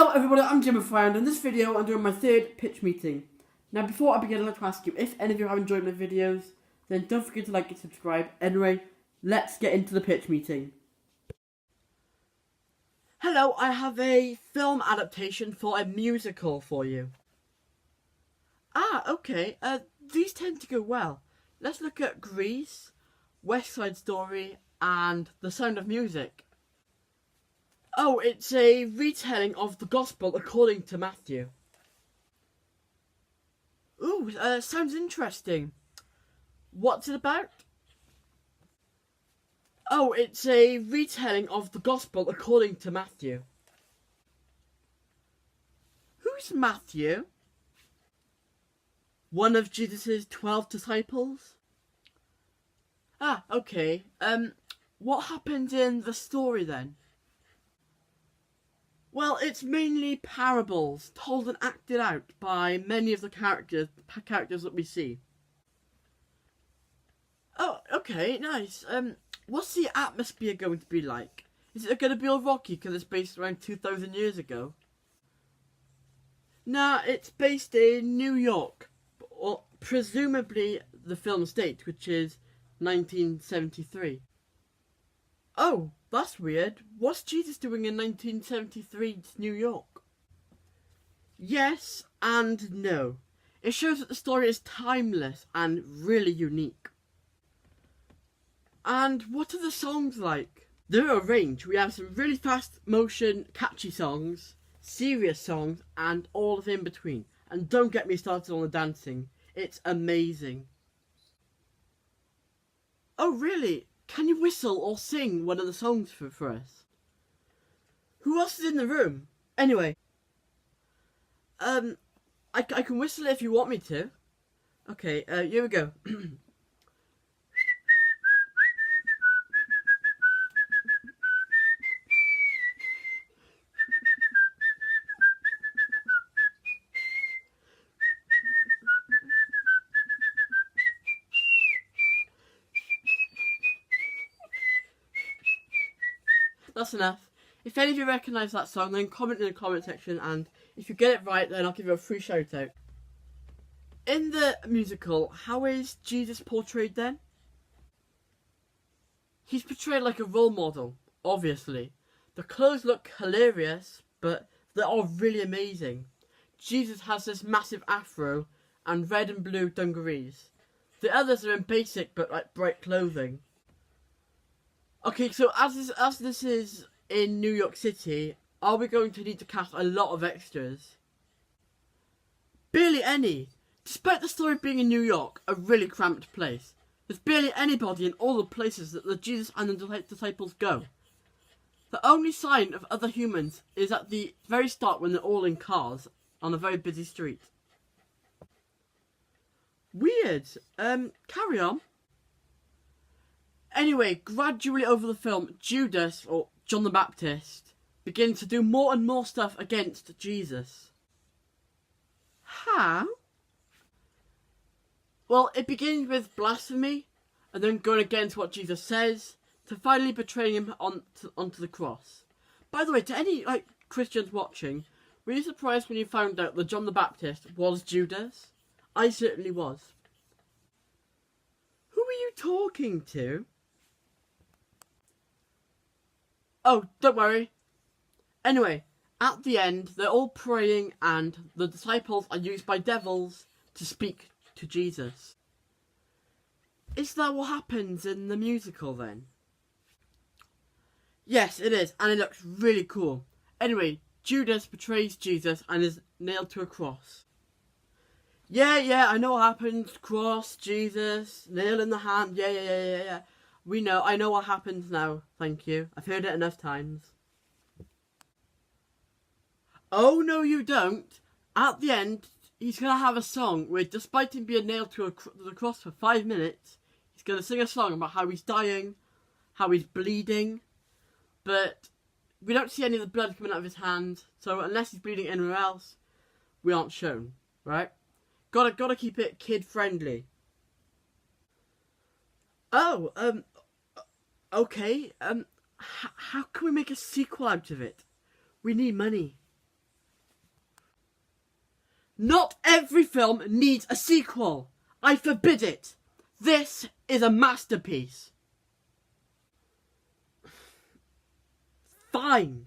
Hello everybody, I'm Jim Friend. In this video I'm doing my third pitch meeting. Now before I begin I'd like to ask you, if any of you have enjoyed my videos, then don't forget to like and subscribe. Anyway, let's get into the pitch meeting. Hello, I have a film adaptation for a musical for you. Okay, these tend to go well. Let's look at Grease, West Side Story and The Sound of Music. Oh, it's a retelling of the Gospel according to Matthew. Ooh, sounds interesting. What's it about? Oh, it's a retelling of the Gospel according to Matthew. Who's Matthew? One of Jesus' 12 disciples? Okay. What happened in the story then? Well, it's mainly parables, told and acted out by many of the characters that we see. Oh, okay, nice. What's the atmosphere going to be like? Is it going to be all rocky because it's based around 2,000 years ago? Nah, it's based in New York, or presumably the film's date, which is 1973. Oh, that's weird. What's Jesus doing in 1973 New York? Yes and no. It shows that the story is timeless and really unique. And what are the songs like? They're a range. We have some really fast motion, catchy songs, serious songs, and all of in between. And don't get me started on the dancing. It's amazing. Oh, really? Can you whistle or sing one of the songs for us? Who else is in the room? Anyway. I can whistle if you want me to. Okay, here we go. That's enough. If any of you recognise that song, then comment in the comment section, and if you get it right, then I'll give you a free shout out. In the musical, how is Jesus portrayed then? He's portrayed like a role model, obviously. The clothes look hilarious, but they're all really amazing. Jesus has this massive afro and red and blue dungarees. The others are in basic but like bright clothing. Okay, so as this is in New York City, are we going to need to cast a lot of extras? Barely any. Despite the story being in New York, a really cramped place, there's barely anybody in all the places that the Jesus and the disciples go. The only sign of other humans is at the very start when they're all in cars on a very busy street. Weird. Carry on. Anyway, gradually over the film, Judas, or John the Baptist, begins to do more and more stuff against Jesus. How? Well, it begins with blasphemy, and then going against what Jesus says, to finally betraying him onto the cross. By the way, to any Christians watching, were you surprised when you found out that John the Baptist was Judas? I certainly was. Who are you talking to? Oh, don't worry. Anyway, at the end, they're all praying and the disciples are used by devils to speak to Jesus. Is that what happens in the musical then? Yes, it is, and it looks really cool. Anyway, Judas betrays Jesus and is nailed to a cross. Yeah, I know what happens. Cross, Jesus, nail in the hand. Yeah. I know what happens now, thank you. I've heard it enough times. Oh, no you don't. At the end, he's going to have a song where, despite him being nailed to the cross for 5 minutes, he's going to sing a song about how he's dying, how he's bleeding, but we don't see any of the blood coming out of his hand, so unless he's bleeding anywhere else, we aren't shown, right? Gotta keep it kid-friendly. Oh, okay, how can we make a sequel out of it? We need money. Not every film needs a sequel. I forbid it. This is a masterpiece. Fine.